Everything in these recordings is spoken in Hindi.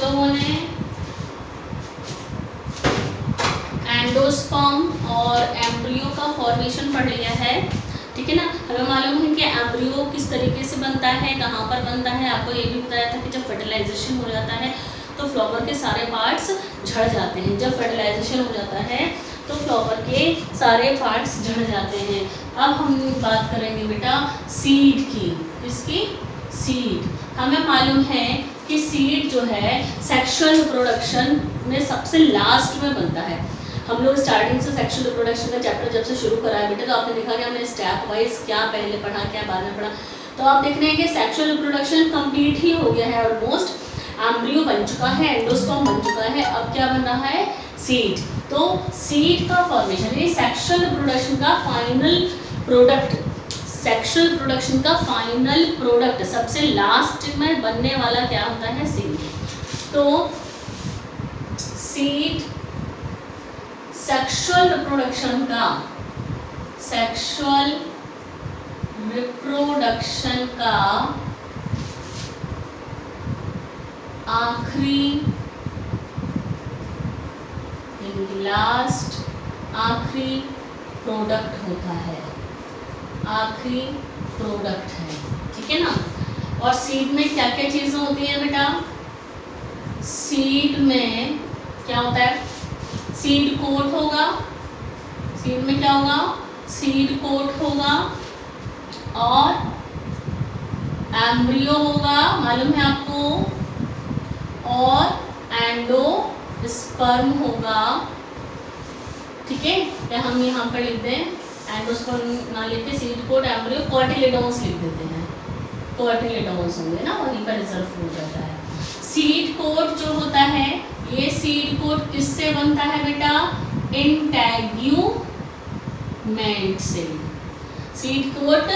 लोगों ने एंडोस्पर्म और एम्ब्रियो का फॉर्मेशन पढ़ लिया है, ठीक है ना। हमें मालूम है कि एम्ब्रियो किस तरीके से बनता है, कहाँ पर बनता है। आपको ये भी बताया था कि जब फर्टिलाइजेशन हो जाता है तो फ्लावर के सारे पार्ट्स झड़ जाते हैं। जब फर्टिलाइजेशन हो जाता है तो फ्लावर के सारे पार्ट्स झड़ जाते हैं। अब हम बात करेंगे बेटा सीड की। किसकी? सीड। हमें मालूम है कि सीड जो है सेक्सुअल रिप्रोडक्शन में सबसे लास्ट में बनता है। हम लोग स्टार्टिंग से सेक्सुअल रिप्रोडक्शन का चैप्टर जब से शुरू करा है बेटा, तो आपने देखा कि हमने स्टेप वाइज क्या पहले पढ़ा, क्या बाद में पढ़ा। तो आप देख रहे हैं कि सेक्सुअल रिप्रोडक्शन कंप्लीट ही हो गया है ऑलमोस्ट। एम्ब्रियो बन चुका है, एंडोस्पर्म बन चुका है, अब क्या बन रहा है? सीड। तो सीड का फॉर्मेशन, ये सेक्सुअल रिप्रोडक्शन का फाइनल प्रोडक्ट, सेक्सुअल रिप्रोडक्शन का फाइनल प्रोडक्ट सबसे लास्ट में बनने वाला क्या होता है? सीड। तो सीड सेक्सुअल रिप्रोडक्शन का आखिरी आखिरी प्रोडक्ट होता है, आखिरी प्रोडक्ट है, ठीक है ना। और सीड में क्या क्या चीजें होती हैं बेटा? सीड में क्या होता है? सीड कोट होगा। सीड में क्या होगा? सीड कोट होगा और एम्ब्रियो होगा, मालूम है आपको, और एंडोस्पर्म होगा, ठीक है। या हम यहाँ पर लिख दें एंडोस्पर्म ना लिख के सीड कोट एम्ब्रियो कोटिलेडोन्स लिख देते हैं। कोटिलेडोन्स होंगे ना, वहीं पर रिजर्व हो जाता है। सीड कोट जो होता है, ये सीड कोट किससे बनता है बेटा? इंटेग्यूमेंट से। सीड कोट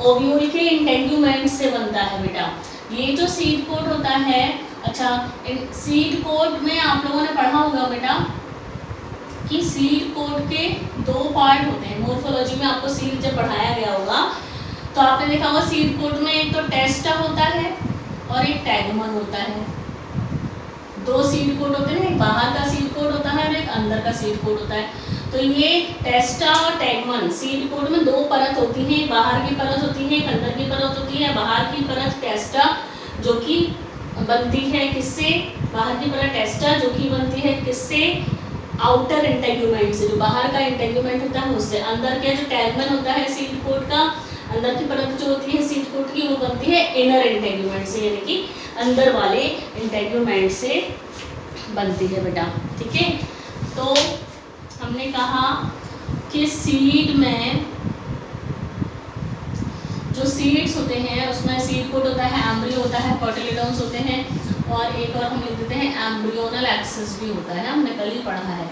ओव्यूल के इंटेग्यूमेंट से बनता है बेटा। ये जो सीड कोट होता है, अच्छा सीड कोट में आप लोगों ने पढ़ा होगा बेटा कि सीड कोट के दो पार्ट होते हैं। मोर्फोलॉजी में आपको सीड जब पढ़ाया गया होगा तो आपने देखा होगा सीड कोट में एक तो टेस्टा होता है और एक टैगमन होता है। दो सीड कोट होते हैं, एक बाहर का सीड कोट होता है और एक अंदर का सीड कोट होता है। तो ये टेस्टा और टैगमन सीड कोट में दो परत होती है, एक बाहर की परत होती है, एक अंदर की परत होती है। बाहर की परत टेस्टा जो कि बनती है किससे? बाहर की परत टेस्टा जो कि बनती है किससे? आउटर इंटेग्यूमेंट से, जो बाहर का इंटेग्यूमेंट होता है उससे। अंदर के जो टैगमन होता है सीड कोट का, अंदर की परत जो होती है सीड कोट की, वो बनती है इनर इंटेग्यूमेंट से, यानी कि अंदर वाले इंटेग्यूमेंट से बनती है बेटा, ठीक है। तो हमने कहा कि सीड में जो सीड्स होते हैं उसमें सीड कोट होता है, एम्ब्रियो होता है, कोटिलेडोन्स होते हैं, और एक और हम लिख देते हैं एम्ब्रियोनल एक्सिस भी होता है। हमने कल ही पढ़ा है,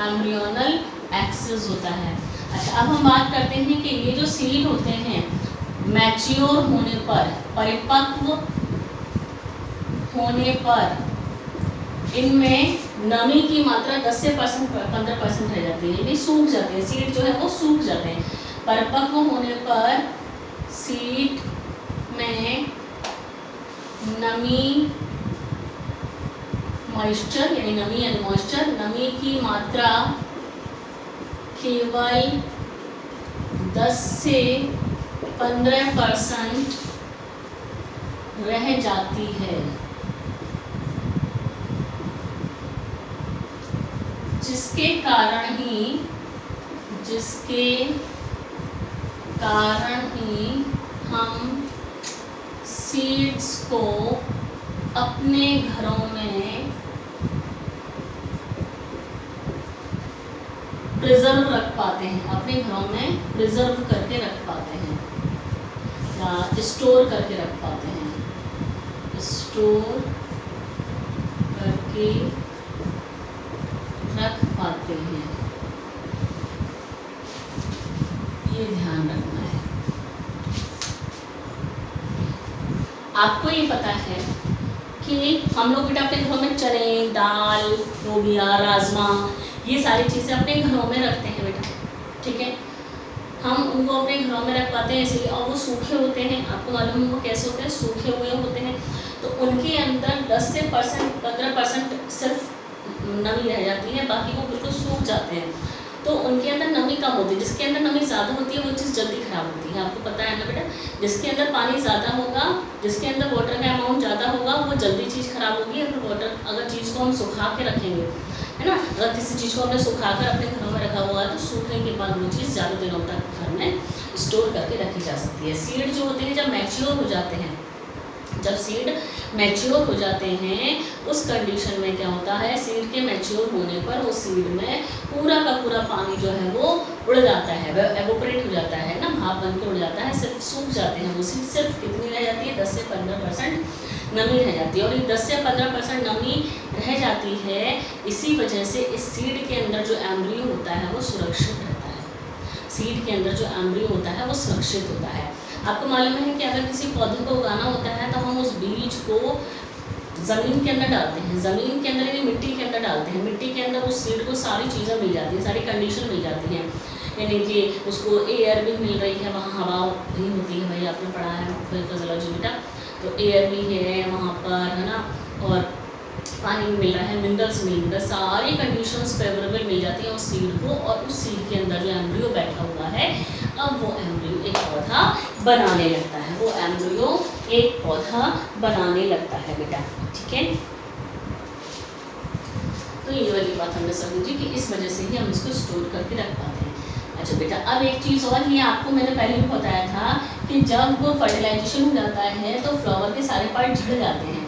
एम्ब्रियोनल एक्सिस होता है। अच्छा, अब हम बात करते हैं कि ये जो सीड होते हैं मैच्योर होने पर, परिपक्व होने पर, इनमें नमी की मात्रा 10 से 15% रह जाती है, यानी सूख जाते हैं। सीड जो है वो सूख जाते हैं। परिपक्व होने पर सीड में नमी, मॉइस्चर यानी नमी यानी मॉइस्चर, नमी की मात्रा केवल 10 से 15% रह जाती है, जिसके कारण ही हम सीड्स को अपने घरों में प्रिजर्व रख पाते हैं, अपने घरों में प्रिजर्व करके रख पाते हैं या स्टोर करके रख पाते हैं, स्टोर करके रख पाते हैं। ये ध्यान रखना है। आपको ये पता है कि हम लोग बेटा अपने घरों में चने, दाल, लोबिया, राजमा, ये सारी चीज़ें अपने घरों में रखते हैं बेटा, ठीक है। हम उनको अपने घरों में रख पाते हैं इसलिए, और वो सूखे होते हैं। आपको मालूम है वो कैसे होते हैं? सूखे हुए होते हैं। तो उनके अंदर 10 से 15% सिर्फ नमी रह जाती है, बाकी वो बिल्कुल सूख जाते हैं। तो उनके अंदर नमी कम होती है, जिसके अंदर नमी ज़्यादा होती है वो चीज़ जल्दी ख़राब होती है, आपको पता है ना बेटा। जिसके अंदर पानी ज़्यादा होगा, जिसके अंदर वाटर का अमाउंट ज़्यादा होगा, वो जल्दी चीज़ ख़राब होगी। अगर चीज़ को हम सुखा के रखेंगे, है ना, अगर किसी चीज़ को हमने सुखा कर अपने घरों में रखा हुआ है तो सूखने के बाद वो चीज़ ज़्यादा दिनों तक घर में स्टोर करके रखी जा सकती है। सीड जो होते हैं जब मैच्योर हो जाते हैं, जब सीड मैच्योर हो जाते हैं उस कंडीशन में क्या होता है, सीड के मैच्योर होने पर उस सीड में पूरा का पूरा पानी जो है वो उड़ जाता है, वह एवोपरेट हो जाता है ना, भाप बन के उड़ जाता है, सिर्फ सूख जाते हैं वो सीड। सिर्फ कितनी रह जाती है, 10 से 15% नमी रह जाती है। और ये 10 से 15% नमी रह जाती है, इसी वजह से इस सीड के अंदर जो एम्ब्रियो होता है वो सुरक्षित रहता है। सीड के अंदर जो एम्ब्रियो होता है वो सुरक्षित होता है। आपको मालूम है कि अगर किसी पौधे को उगाना होता है तो हम उस बीज को ज़मीन के अंदर डालते हैं, ज़मीन के अंदर यानी मिट्टी के अंदर डालते हैं। मिट्टी के अंदर उस सीड को सारी चीज़ें मिल जाती हैं, सारी कंडीशन मिल जाती हैं, यानी कि उसको एयर भी मिल रही है, वहाँ हवा भी होती है, भाई आपने पढ़ा है फिजियोलॉजी बेटा, तो एयर भी है वहाँ पर, है ना, और पानी मिल रहा है, मिनरल्स मिल रहा है, सारी कंडीशंस फेवरेबल मिल जाती हैं उस सीड को। और उस सीड के अंदर जो एम्ब्रियो बैठा हुआ है, अब वो एम्ब्रियो एक पौधा बनाने लगता है, वो एम्ब्रियो एक पौधा बनाने लगता है बेटा, ठीक है। तो ये वाली बात हमने समझी कि इस वजह से ही हम इसको स्टोर करके रख पाते हैं। अच्छा बेटा, अब एक चीज़ और, ये आपको मैंने पहले भी बताया था कि जब वो फर्टिलाइजेशन हो जाता है तो फ्लावर के सारे पार्ट झड़ जाते हैं,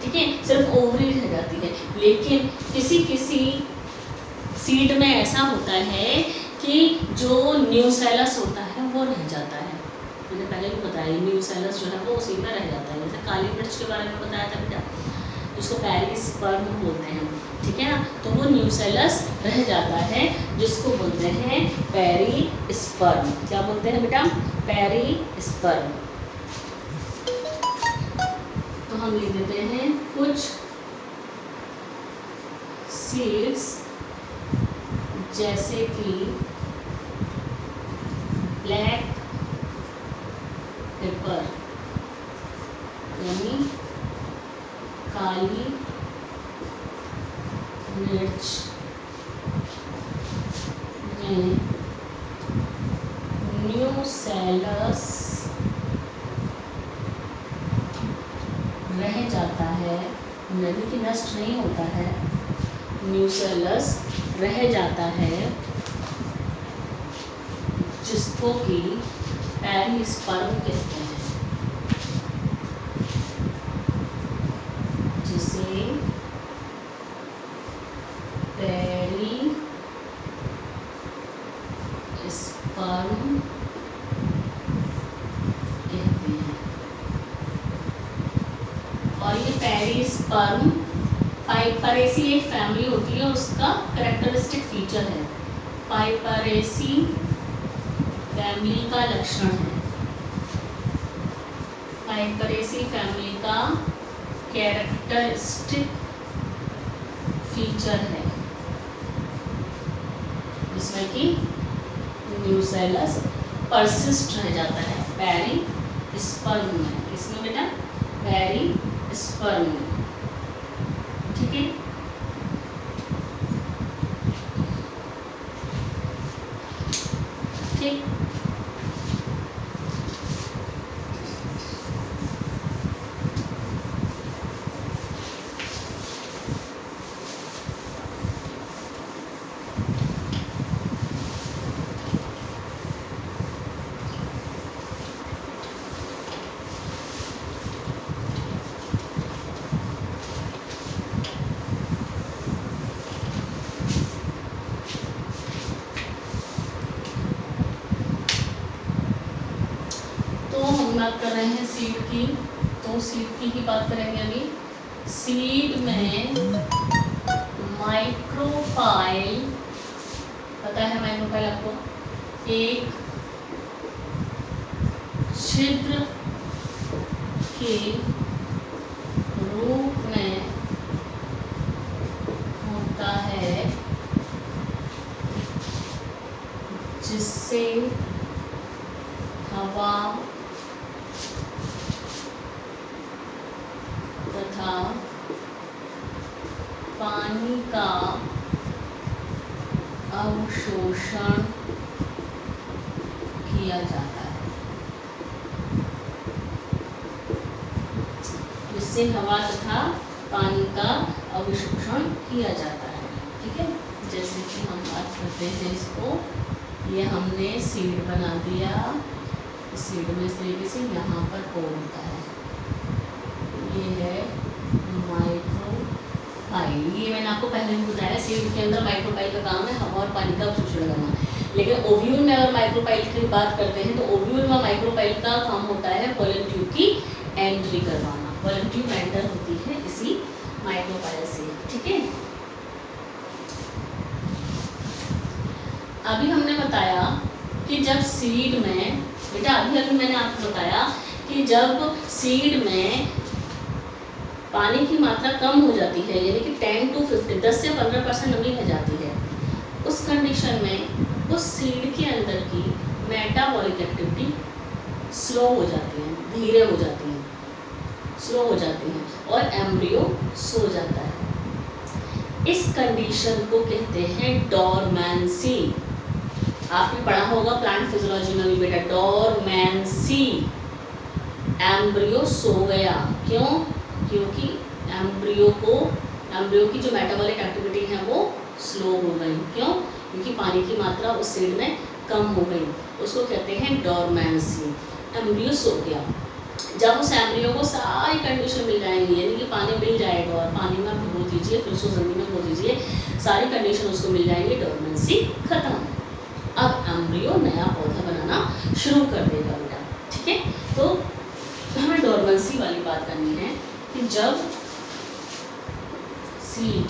ठीक है, सिर्फ ओवरी रह जाती है। लेकिन किसी किसी सीड में ऐसा होता है कि जो न्यूसेलस होता है वो रह जाता है। मैंने पहले भी बताया, न्यूसेलस जो है वो उसी में रह जाता है। जैसे काली मिर्च के बारे में बताया था बेटा, जिसको पेरिस्पर्म बोलते हैं, ठीक है ना, तो वो न्यूसेलस रह जाता है, जिसको बोलते हैं पेरिस्पर्म। क्या बोलते हैं बेटा, पेरिस्पर्म। तो हम लिख देते हैं कुछ सीड्स जैसे कि ब्लैक पेपर यानी काली मिर्च में न्यूसेलस रह जाता है, यानी कि नष्ट नहीं होता है, न्यूसेलस रह जाता है, जिसको कि पेरिस्पर्म कहते हैं, जिसे पेरिस्पर्म कहते हैं। और ये पेरिस्पर्म पाइपरेसी एक फैमिली होती है, उसका कैरेक्टरिस्टिक फीचर है, पाइपरेसी फैमिली का लक्षण है, पाइपरेसी फैमिली का कैरेक्टरिस्टिक फीचर है, जिसमें कि न्यूसेलस परसिस्ट रह जाता है पेरिस्पर्म में। किसमें बेटा, पेरिस्पर्म में, ठीक है। ठीक, बात कर रहे हैं सीड की, तो सीड की ही बात करेंगे अभी। सीड में माइक्रोपाइल, पता है माइक्रोपाइल आपको, एक छिद्र के रूप में होता है, जिससे हवा तथा पानी का अवशोषण किया जाता है। इससे हवा तथा पानी का अवशोषण किया जाता है। ठीक है, जैसे कि हम बात करते हैं इसको, ये हमने सीड बना दिया, सीड में इस तरीके से यहाँ पर पोर होता है। ये है माइक्रोपाइल, ये मैंने आपको पहले भी बताया, सीड के अंदर माइक्रोपाइल का काम है हवा और पानी का अवशोषण करना। लेकिन ओव्यूल में अगर माइक्रोपाइल की बात करते हैं तो ओव्यूल में माइक्रोपाइल का काम होता है पोलन ट्यूब की एंट्री करवाना। पोलन ट्यूब एंटर होती है इसी माइक्रोपाइल से। ठीक है, अभी हमने बताया कि जब सीड में, बेटा अभी मैंने आपको बताया कि जब सीड में पानी की मात्रा कम हो जाती है, यानी कि 10 to 15, 10 से 15% नमी रह जाती है, उस कंडीशन में उस सीड के अंदर की मेटाबॉलिक एक्टिविटी स्लो हो जाती है, धीरे हो जाती है, स्लो हो जाती है और एम्ब्रियो सो जाता है। इस कंडीशन को कहते हैं डोरमेंसी। आपने पढ़ा होगा प्लांट फिजियोलॉजी में भी बेटा, डोरमेंसी, एम्ब्रियो सो गया। क्यों? क्योंकि एम्ब्रियो की जो मेटाबॉलिक एक्टिविटी है वो स्लो हो गई। क्यों? क्योंकि पानी की मात्रा उस सीड में कम हो गई, उसको कहते हैं डोरमेंसी। एम्ब्रियो सो गया। जब उस एम्ब्रियो को सारी कंडीशन मिल जाएंगी, यानी कि पानी मिल जाएगा और पानी में भिगो दीजिए, फिर उसको ज़मीन में बो दीजिए, सारी कंडीशन उसको मिल जाएंगी, डोरमेंसी खत्म। अब एम्ब्रियो नया पौधा बनाना शुरू कर देगा बेटा। ठीक है, तो हमें डोरमेंसी वाली बात करनी है कि जब सीड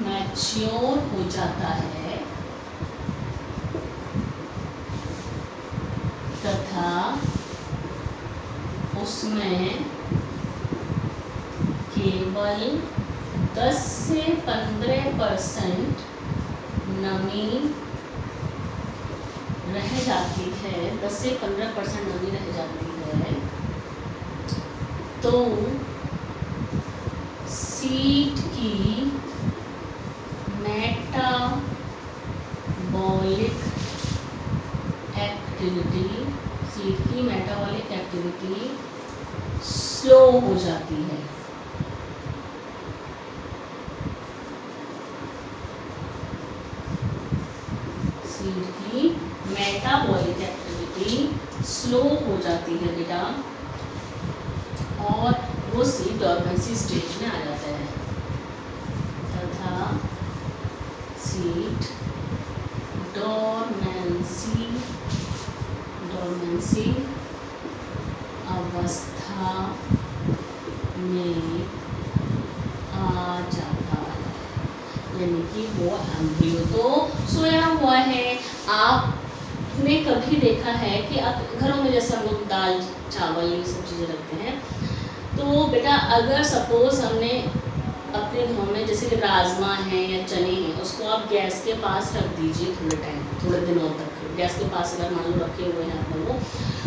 मैच्योर हो जाता है तथा उसमें केवल 10 से 15% नमी रह जाती है, 10 से 15% नमी रह जाती है, तो सीड की मेटाबॉलिक एक्टिविटी स्लो हो जाती है। सीड की मेटाबॉलिक एक्टिविटी स्लो हो जाती है बेटा, और वो सीड डोरमेंसी स्टेज में आ जाता है तथा सीड डोरमेंसी अवस्था में आ जाता है, यानी कि वो एम्ब्रियो तो सोया हुआ है। आपने कभी देखा है कि आप घरों में जैसे हम लोग दाल चावल ये सब चीज़ें रखते हैं, तो बेटा अगर सपोज हमने अपने घर में जैसे कि राजमा है या चने हैं, उसको आप गैस के पास रख दीजिए थोड़े दिनों तक। गैस के पास अगर मान लो रखे हुए हैं आप लोगों,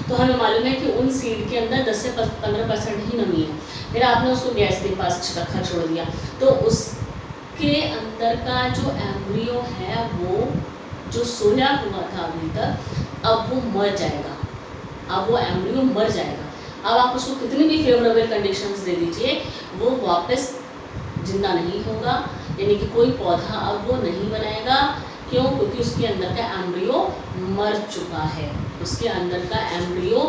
तो हमें मालूम है कि उन सीड के अंदर 10 से 15% ही नमी है। फिर आपने उसको गैस के पास रखा छोड़ दिया, तो उसके अंदर का जो एम्ब्रियो है, वो जो सोया हुआ था अभी तक, अब वो मर जाएगा, अब वो एम्ब्रियो मर जाएगा। अब आप उसको कितनी भी फेवरेबल कंडीशंस दे दीजिए, वो वापस जिंदा नहीं होगा, यानी कि कोई पौधा अब वो नहीं बनाएगा। क्यों? क्योंकि उसके अंदर का एम्ब्रियो मर चुका है, उसके अंदर का एम्ब्रियो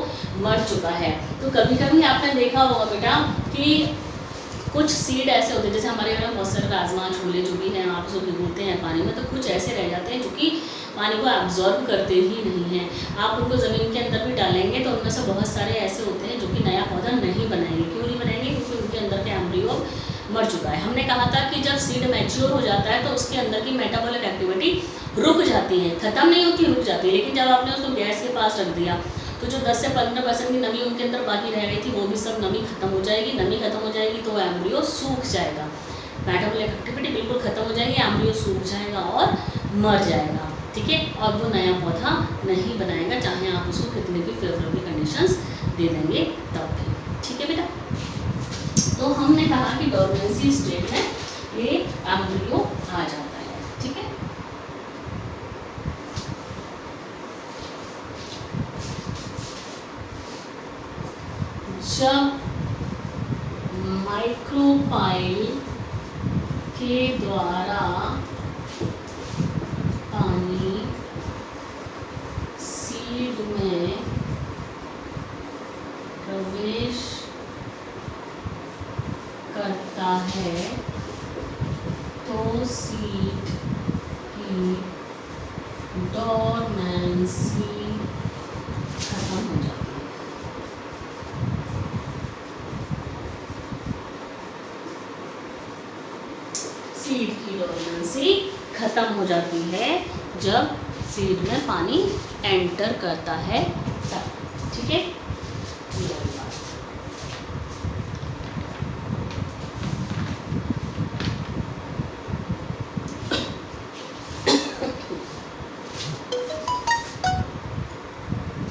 मर चुका है। तो कभी कभी आपने देखा होगा बेटा कि कुछ सीड ऐसे होते हैं, जैसे हमारे घर में बहुत सारे राजमा छोले जो भी हैं, आप उसको भिगोते हैं पानी में, तो कुछ ऐसे रह जाते हैं जो कि पानी को एब्जॉर्ब करते ही नहीं हैं। आप उनको ज़मीन के अंदर भी डालेंगे तो उनमें से बहुत सारे ऐसे होते हैं जो कि नया पौधा नहीं बनाएंगे। क्यों नहीं बनाएंगे? क्योंकि उनके अंदर का एम्ब्रियो मर चुका है। हमने कहा था कि जब सीड मैच्योर हो जाता है तो उसके अंदर की मेटाबॉलिक एक्टिविटी रुक जाती है, खत्म नहीं होती, रुक जाती है। लेकिन जब आपने उसको गैस के पास रख दिया तो जो 10 से 15% की नमी उनके अंदर बाकी रह गई थी, वो भी सब नमी खत्म हो जाएगी। नमी खत्म हो जाएगी तो एम्ब्रियो सूख जाएगा, मेटाबॉलिक एक्टिविटी बिल्कुल खत्म हो जाएगी, एम्ब्रियो सूख जाएगा और मर जाएगा। ठीक है, और वो नया पौधा नहीं बनाएगा, चाहे आप उसको कितने भी फेवरेबल कंडीशंस दे देंगे तब भी। ठीक है बेटा। तो हमने कहा कि डोरमेंसी स्टेट में ये एम्ब्रियो आ जाता है, ठीक है। जब माइक्रोपाइल के द्वारा पानी सीड में प्रवेश करता है तो सीड की डोरमेंसी खत्म हो जाती है। सीड की डोरमेंसी खत्म हो जाती है जब सीड में पानी एंटर करता है तब, ठीक है।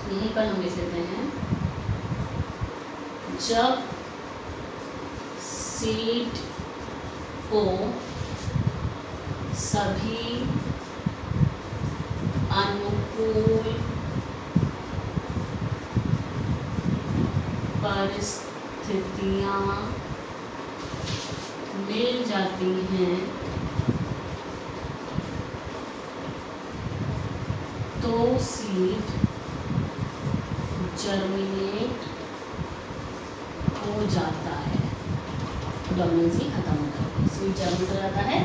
यहीं पर हम लिख लेते हैं, जब सीड को सभी अनुकूल परिस्थितियां मिल जाती हैं तो सीड जर्मिनेट हो जाता है, डोरमेंसी खत्म हो जाती है। सीड जर्मिनेट हो जाता है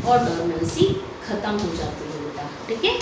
और डोरमेंसी खत्म हो जाती है बेटा, ठीक है।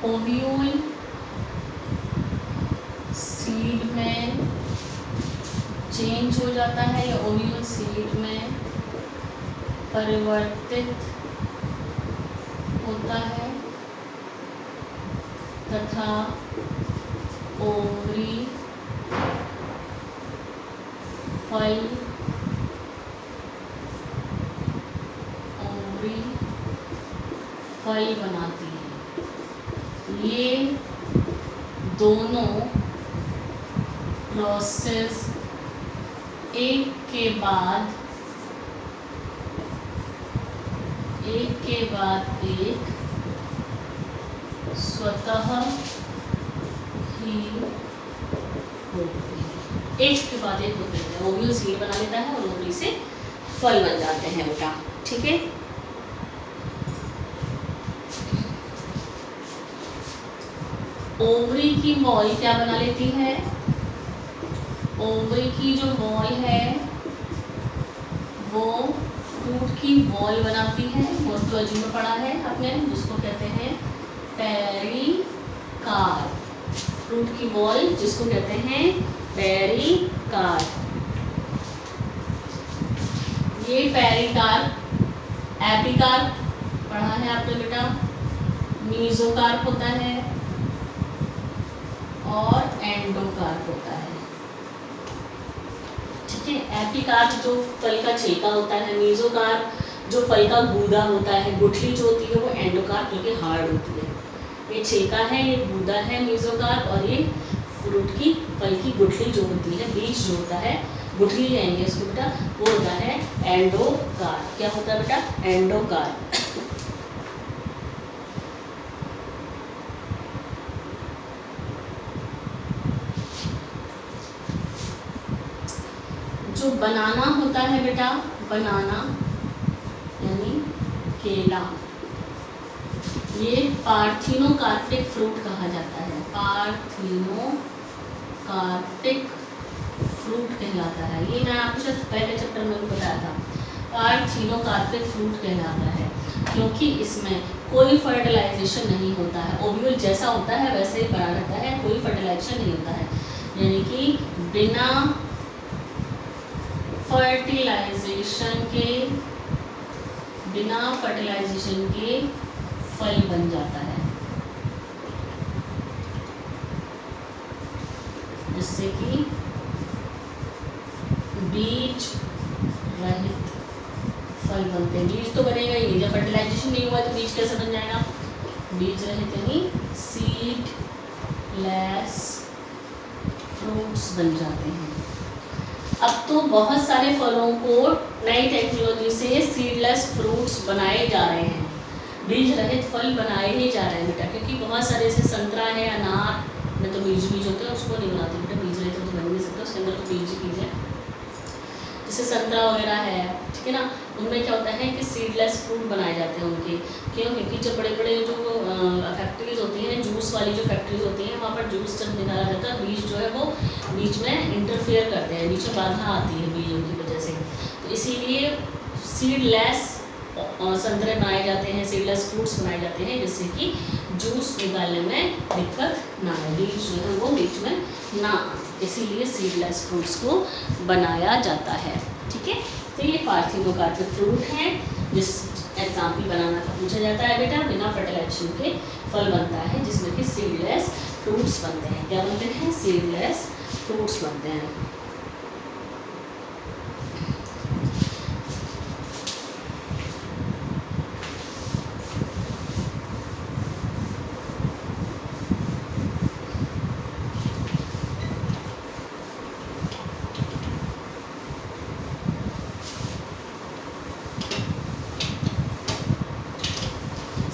ओव्यूल सीड में चेंज हो जाता है या ओव्यूल सीड में परिवर्तित होता है तथा ओवरी फल बनाती है। ये दोनों प्रोसेस एक के बाद एक स्वतः ही होते हैं, एक के बाद एक होते हैं। ओव्यूल सीड बना लेता है और ओवरी से फल बन जाते हैं बेटा, ठीक है। ओवरी की वॉल क्या बना लेती है? ओवरी की जो वॉल है वो फ्रूट की वॉल बनाती है। मोर्फोलॉजी में पढ़ा है आपने, जिसको कहते हैं पेरिकार्प। फ्रूट की वॉल जिसको कहते हैं पेरिकार्प। ये पेरिकार्प, एपिकार्प पढ़ा है आपने बेटा, मीजोकार्प होता है और एंडोकार्प होता है, ठीक है। एपिकार्प जो फल का छिलका होता है, मीजोकार्प जो फल का गूदा होता है, गुठली जो होती है वो एंडोकार्प जो कि हार्ड होती है। ये छिलका है, ये गूदा है मीजोकार्प, और ये फ्रूट की फल की गुठली जो होती है, बीज जो होता है, गुठली लेंगे इसको बेटा, वो होता है एंडोकार्प। क्या होता है बेटा? एंडोकार्प। जो बनाना होता है बेटा, बनाना यानी केला, ये पार्थिनोकार्पिक फ्रूट कहा जाता है। पार्थिनोकार्पिक फ्रूट कहलाता है। ये मैं आपको शायद पहले चैप्टर में भी बताया था, पार्थिनोकार्पिक फ्रूट कहलाता है। क्योंकि इसमें कोई फर्टिलाइजेशन नहीं होता है, ओव्यूल जैसा होता है वैसे ही बना रहता है, कोई फर्टिलाइजेशन नहीं होता है, यानी कि बिना फर्टिलाइजेशन के फल बन जाता है, जिससे कि बीज रहित फल बनते हैं। बीज तो बनेगा ही नहीं, जब फर्टिलाइजेशन नहीं हुआ तो बीज कैसे बन जाएगा? बीज रहित यानी सीडलेस फ्रूट्स बन जाते हैं। अब तो बहुत सारे फलों को नई टेक्नोलॉजी से सीडलेस फ्रूट्स बनाए जा रहे हैं, बीज रहित फल बनाए ही जा रहे हैं बेटा, क्योंकि बहुत सारे जैसे संतरा है, अनार में तो बीज होते हैं, उसको नहीं बनाते बेटा, बीज रहित तो बन नहीं सकता, उसके अंदर तो बीज है। जैसे संतरा वगैरह है, ठीक है ना, उनमें क्या होता है कि सीडलेस फ्रूट बनाए जाते हैं उनके। क्यों? क्योंकि जब बड़े बड़े जो फैक्ट्रीज होती हैं, जूस वाली जो फैक्ट्रीज होती हैं, वहाँ पर जूस जब निकाला जाता है, बीज जो है वो बीच में इंटरफेयर करते हैं, बीच में बाधा आती है बीजों की वजह से, तो इसीलिए सीडलेस संतरे बनाए जाते हैं, सीडलेस फ्रूट्स बनाए जाते हैं, जिससे कि जूस निकालने में दिक्कत ना आए, बीज जो है वो बीच में ना, इसीलिए सीडलेस फ्रूट्स को बनाया जाता है। ठीक है, तो ये पार्थिनोकार्पिक फ्रूट हैं, जिस एग्जाम्पल बनाना का पूछा जाता है बेटा, बिना फर्टिलाइजेशन के फल बनता है, जिसमें कि सीडलेस फ्रूट्स बनते हैं। क्या बनते हैं? सीडलेस फ्रूट्स बनते हैं।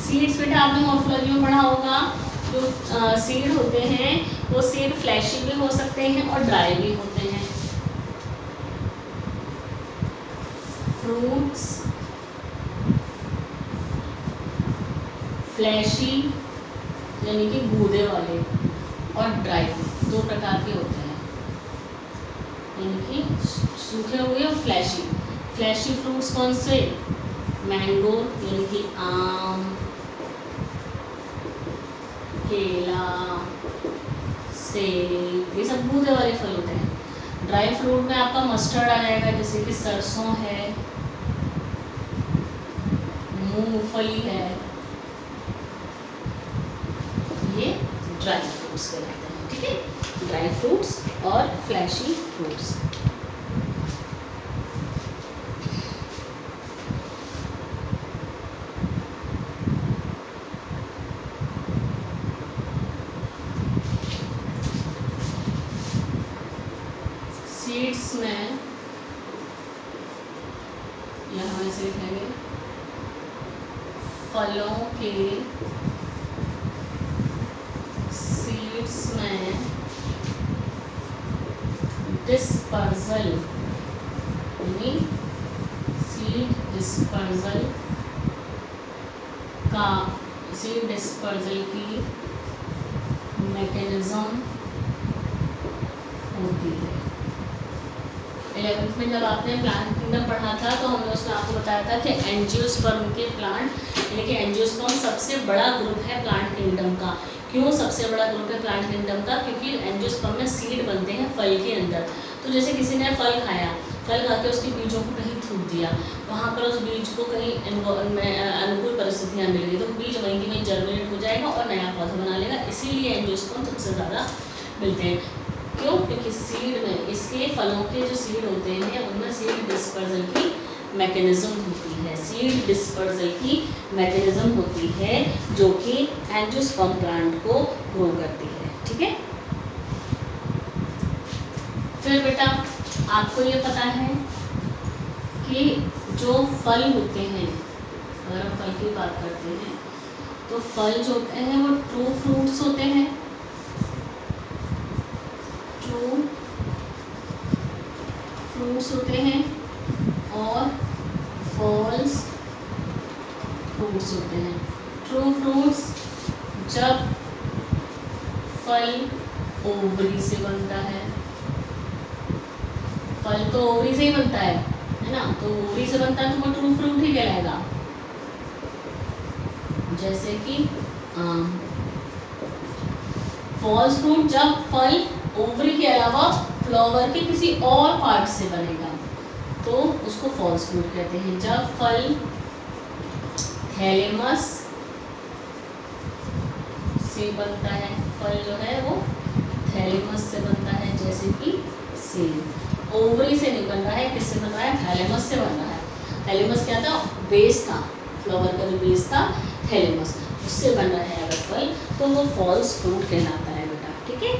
सीड्स बेटा आपने मॉर्फोलॉजी में पढ़ा होगा, जो सीड होते हैं वो सीड फ्लैशी भी हो सकते हैं और ड्राई भी होते हैं। फ्रूट्स फ्लैशी यानी कि गूदे वाले और ड्राई, दो प्रकार के होते हैं, यानी कि सूखे हुए और फ्लैशी। फ्लैशी फ्रूट्स कौन से? मैंगो यानी कि आम, केला, सेब, ये सब गूदे वाले फल होते हैं। ड्राई फ्रूट में आपका मस्टर्ड आ जाएगा, जैसे कि सरसों है, मूंगफली है, ये ड्राई फ्रूट्स कहलाते हैं। ठीक है, ड्राई फ्रूट्स और फ्लैशी फ्रूट्स। सीड्स में यहाँ से लिखेंगे फलों के सीड्स में डिस्पर्जल यानी सीड डिस्पर्जल का, सीड डिस्पर्जल की मैकेनिज्म होती है। 11th में जब आपने प्लांट किंगडम पढ़ा था तो हमने उसमें आपको बताया था कि एंजियोस्पर्म के प्लांट, यानी कि एंजियोस्पर्म सबसे बड़ा ग्रुप है प्लांट किंगडम का। क्यों सबसे बड़ा ग्रुप है प्लांट किंगडम का? क्योंकि एंजियोस्पर्म में सीड बनते हैं फल के अंदर। तो जैसे किसी ने फल खाया, फल खा के उसके बीजों को कहीं थूक दिया, वहाँ पर उस बीज को कहीं अनुकूल परिस्थितियाँ मिल गई, तो बीज वहीं की वहीं जर्मिनेट हो जाएगा और नया पौधा बना लेगा। इसीलिए एंजियोस्पर्म सबसे ज़्यादा मिलते हैं। क्यों? क्योंकि सीड में, इसके फलों के जो सीड होते हैं उनमें सीड डिस्पर्जल की मैकेनिज्म होती है, सीड डिस्पर्जल की मैकेनिज्म होती है, जो कि एंजियोस्पर्म प्लांट को ग्रो करती है। ठीक है, फिर बेटा आपको ये पता है कि जो फल होते हैं, अगर हम फल की बात करते हैं तो फल जो होते हैं वो ट्रू फ्रूट्स होते हैं, फ्रूट्स होते हैं, और फॉल्स फ्रूट्स होते हैं। ट्रू फ्रूट्स जब फल ओवरी से बनता है, फल तो ओवरी से ही बनता है ना, तो ओवरी से बनता है तो वो ट्रू फ्रूट ही कहलाएगा। जैसे कि फॉल्स फ्रूट जब फल ओवरी के अलावा फ्लावर के किसी और पार्ट से बनेगा तो उसको फॉल्स फ्रूट कहते हैं। जब फल थैलेमस से बनता है, फल जो है वो थैलेमस से बनता है, जैसे कि सेब। ओवरी से नहीं बन रहा है, किससे बन रहा है? थैलेमस से बन रहा है। थैलेमस क्या था? बेस था, फ्लावर का जो बेस था थैलेमस, उससे बन रहा है अगर फल तो वो फॉल्स फ्रूट कहलाता है बेटा। ठीक है।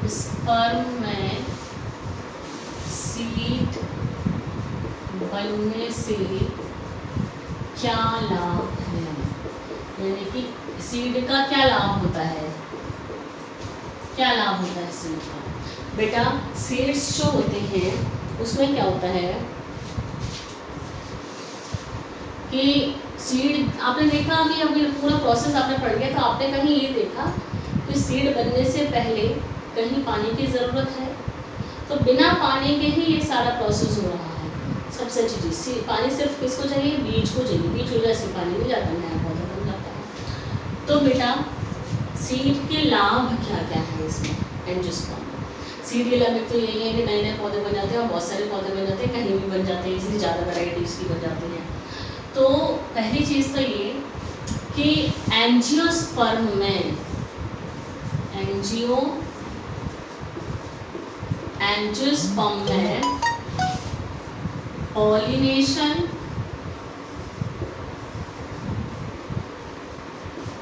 एंजियोस्पर्म में सीड बनने से क्या लाभ है? यानी कि सीड का क्या लाभ होता है? क्या लाभ होता है सीड का? बेटा सीड्स जो होते हैं उसमें क्या होता है कि सीड आपने देखा अभी पूरा प्रोसेस आपने पढ़ लिया, तो आपने कहीं ये देखा कि सीड बनने से पहले कहीं पानी की ज़रूरत है, तो बिना पानी के ही ये सारा प्रोसेस हो रहा है। सबसे अच्छी चीज़ पानी सिर्फ किसको चाहिए? बीज को चाहिए। बीज हो जाए पानी नहीं जाता, नया पौधा बन जाता है। तो बेटा सीड के लाभ क्या क्या है इसमें? एंजियोस्पर्म सीड के लाभ तो यही है कि नए नए पौधे बन जाते हैं और बहुत सारे पौधे बन जाते हैं, कहीं भी बन जाते हैं, इसलिए ज़्यादा वैरायटीज़ की बन जाती हैं। तो पहली चीज़ तो ये कि एंजियोस्पर्म में एंजियोस्पर्म में पॉलिनेशन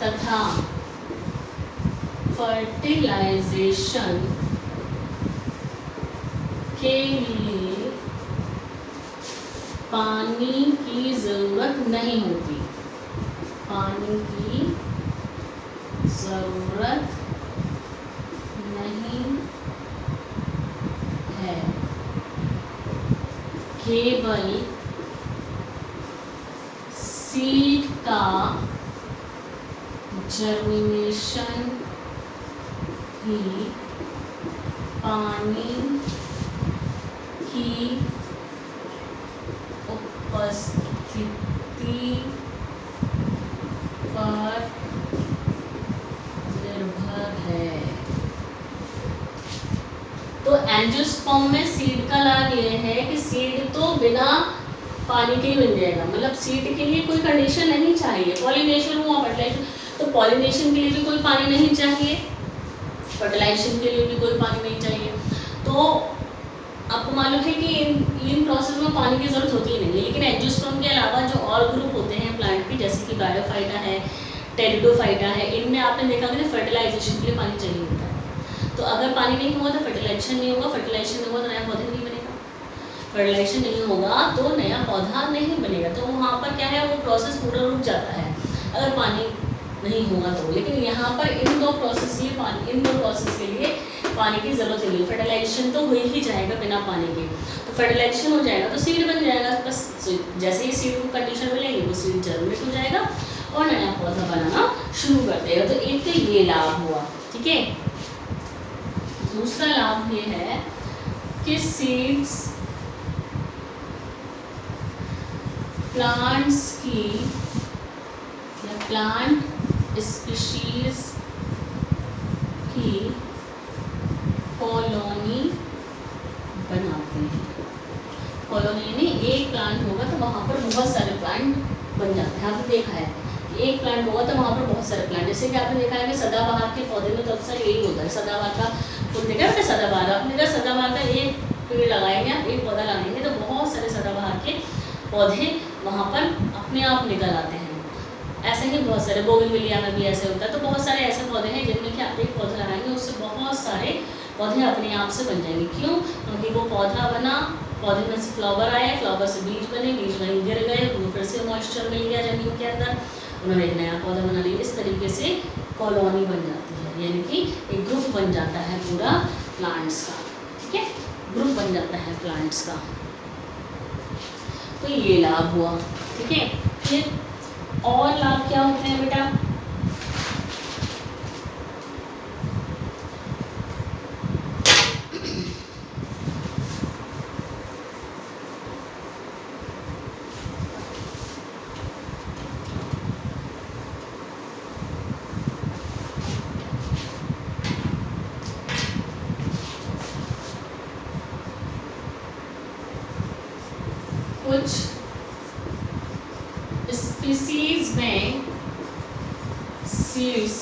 तथा फर्टिलाइजेशन के लिए पानी की ज़रूरत नहीं होती। पानी की ज़रूरत नहीं है, केवल सीड का जर्मिनेशन ही पानी की उपस्थिति पर निर्भर है। तो एंजियोस्पर्म में सीड का लाभ ये है कि सीड तो बिना पानी के ही बन जाएगा, मतलब सीड के लिए कोई कंडीशन नहीं चाहिए। पॉलिनेशन हुआ, फर्टिलाइजेशन, तो पॉलिनेशन के लिए भी कोई पानी नहीं चाहिए, फर्टिलाइजेशन के लिए भी कोई पानी नहीं चाहिए। तो आपको मालूम है कि इन प्रोसेस में पानी की ज़रूरत होती ही नहीं है। लेकिन एंजियोस्पर्म के अलावा जो और ग्रुप होते हैं प्लांट के, जैसे कि ब्रायोफाइटा है, टेरिडोफाइटा है, इनमें आपने देखा कि फर्टिलाइजेशन के लिए पानी चाहिए होता है। तो अगर पानी नहीं होगा तो फर्टिलाइजेशन नहीं होगा, फर्टिलाइजेशन नहीं होगा तो नया पौधा नहीं बनेगा, फर्टिलाइजेशन नहीं होगा तो नया पौधा नहीं बनेगा। तो वहाँ पर क्या है, वो प्रोसेस पूरा रुक जाता है अगर पानी नहीं होगा तो। लेकिन यहाँ पर इन दो प्रोसेस के लिए पानी की ज़रूरत नहीं है। फर्टिलाइजेशन तो हो ही जाएगा बिना पानी के, तो फर्टिलाइजेशन हो जाएगा तो सीड बन जाएगा। बस जैसे ही सीड को कंडीशन मिलेगी वो सीड जर्मिनेट हो जाएगा और नया पौधा बनाना शुरू कर देगा। तो एक तो ये लाभ हुआ, ठीक है। दूसरा लाभ ये है कि सीड्स प्लांट्स की या प्लांट स्पीशीज की कॉलोनी बनाते हैं। कॉलोनी यानी एक प्लांट होगा तो वहाँ पर बहुत सारे प्लांट बन जाते हैं। आपने देखा है कि एक प्लांट होगा तो वहाँ पर बहुत सारे प्लांट, जैसे कि आपने देखा है कि सदाबहार के पौधे में तो अक्सर यही होता है। सदाबहार का फूल देखा है, सदाबहार आपने देखा, सदाबहार का एक पेड़ लगाएंगे आप, एक पौधा लगाएंगे तो बहुत सारे सदाबहार के पौधे वहाँ पर अपने आप निकल आते हैं। ऐसे ही बहुत सारे, बोगनविलिया में भी ऐसे होता है। तो बहुत सारे ऐसे पौधे हैं जिनमें कि आप एक पौधा लगाएंगे उससे बहुत सारे पौधे अपने आप से बन जाएंगे। क्यों? क्योंकि वो पौधा बना, पौधे में से फ्लावर आए, फ्लावर से बीज बने, बीज वहीं गिर गए, वो फिर से मॉइस्चर मिल गया ज़मीन के अंदर, उन्होंने एक नया पौधा बना लिया। इस तरीके से कॉलोनी बन जाती है, यानी कि एक ग्रुप बन जाता है पूरा प्लांट्स का। ठीक है, ग्रुप बन जाता है प्लांट्स का। तो ये लाभ हुआ। ठीक है, फिर और लाभ क्या होते हैं बेटा? कुछ स्पीसीज में सीड्स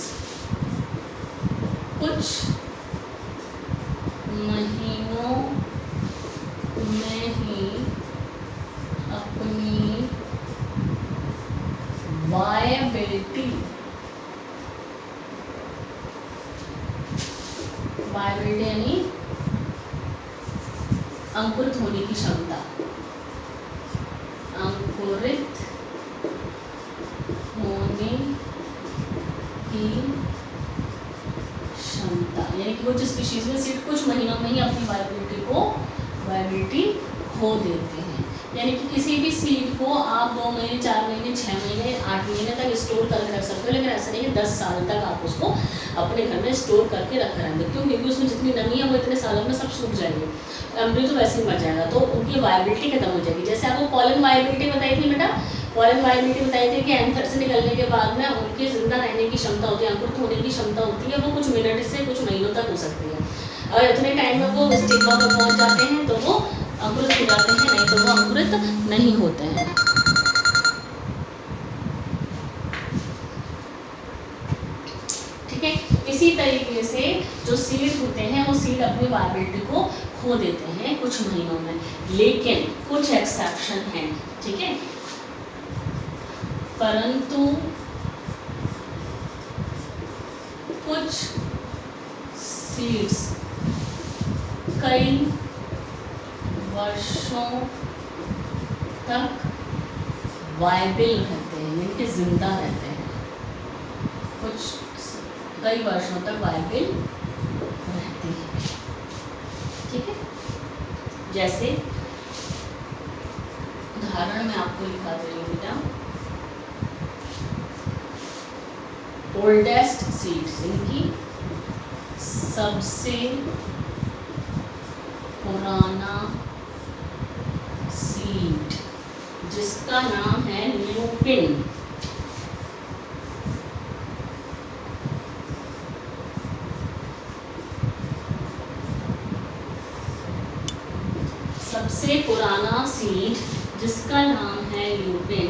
कुछ महीनों में ही अपनी वायबिलिटी यानी अंकुरित होने की क्षमता, अंकुरित होने की क्षमता, यानी कि कुछ स्पीशीज में सीड कुछ महीनों में ही अपनी वायबिलिटी खो देते हैं। यानी कि किसी भी सीड को आप 2 महीने, 4 महीने, 6 महीने, 8 महीने तक स्टोर करके रख सकते हो, लेकिन ऐसा नहीं है 10 साल तक आप उसको अपने घर में स्टोर करके रख रहेंगे। क्यों? क्योंकि उसमें जितनी नमी है वो इतने सालों में सब सूख जाएगी, एम्ब्रियो तो वैसे ही मर जाएगा, तो उनकी वायबिलिटी खत्म हो जाएगी। जैसे आपको पॉलन वायबिलिटी बताई थी बेटा, पॉलन वायबिलिटी बताई थी कि एंथर से निकलने के बाद में उनकी जिंदा रहने की क्षमता होती है, अंकुरित होने की क्षमता होती है, वो कुछ मिनट से कुछ महीनों तक हो सकती है। और इतने टाइम में वो स्टिग्मा पर पहुंच जाते हैं तो वो अंकुरित हो जाते हैं, नहीं तो वो अंकुरित नहीं होते हैं। ठीक है, इसी तरीके से जो सीड होते हैं वो सीड अपनी वायबिलिटी को खो देते हैं कुछ महीनों में, लेकिन कुछ एक्सेप्शन हैं। ठीक है, परंतु कुछ सीड्स कई वर्षों तक वायबल रहते हैं, यानी कि जिंदा रहते हैं, कुछ कई वर्षों तक वायबल रहते हैं। ठीक है, जैसे उदाहरण में आपको लिखा दे रही हूँ बेटा, ओल्डेस्ट सीड्स, इनकी सबसे पुराना सीड जिसका नाम है ल्यूपिन, सबसे पुराना सीड जिसका नाम है ल्यूपिन,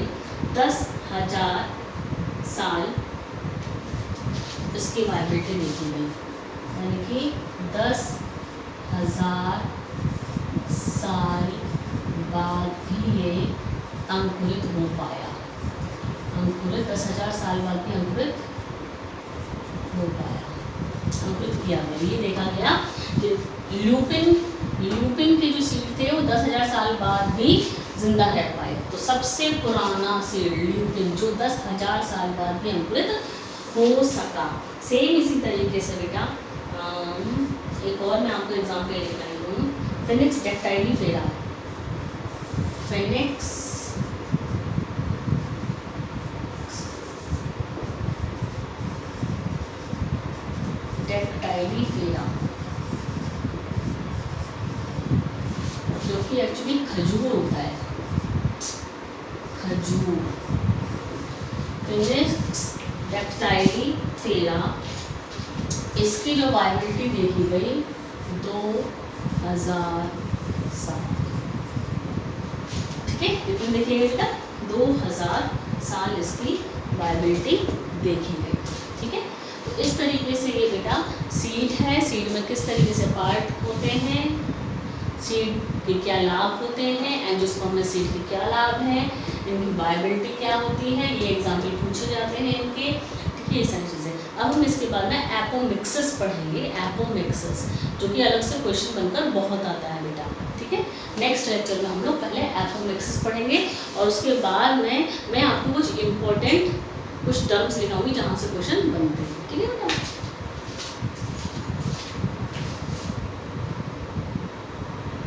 10,000 साल इसकी वायबिलिटी देखी गई, यानी कि 10,000 साल बाद भी ये अंकुरित हो पाया। अंकुरित 10,000 साल बाद भी अंकुरित हो पाया, अंकुरित किया गया। ये देखा गया कि ल्यूपिन के जो सीड थे वो 10,000 साल बाद भी जिंदा रह पाए। तो सबसे पुराना सीड ल्यूपिन जो 10,000 साल बाद भी अंकुरित हो सका। सेम इसी तरीके से बेटा एक और मैं आपको एग्जाम्पल लिख रही हूँ, फिनिक्स डेक्टाइलीफेरा, फिनिक्स डेक्टाइलीफेरा जो कि एक्चुअली खजूर होता है, खजूर। फिनिक्स डेक्टाइलीफेरा, इसकी जो वायबिलिटी देखी गई 2,000 साल। ठीक है, कितनी देखी गई बेटा? 2,000 साल इसकी वायबिलिटी देखी गई। ठीक है, तो इस तरीके से ये बेटा सीड है। सीड में किस तरीके से पार्ट होते हैं, सीड के क्या लाभ होते हैं, एंजियोस्पर्म सीड के क्या लाभ हैं, इनकी वायबिलिटी क्या होती है, ये एग्जाम्पल पूछे जाते हैं इनके, ठीक है, ये सारी चीज़ें। अब हम इसके बाद में एपोमिक्सिस पढ़ेंगे, एपोमिक्सिस जो कि अलग से क्वेश्चन बनकर बहुत आता है बेटा, ठीक है। नेक्स्ट लेक्चर में हम लोग पहले एपोमिक्सिस पढ़ेंगे और उसके बाद में मैं आपको कुछ इम्पोर्टेंट कुछ टर्म्स लिखाऊंगी जहाँ से क्वेश्चन बनते हैं, ठीक है बेटा।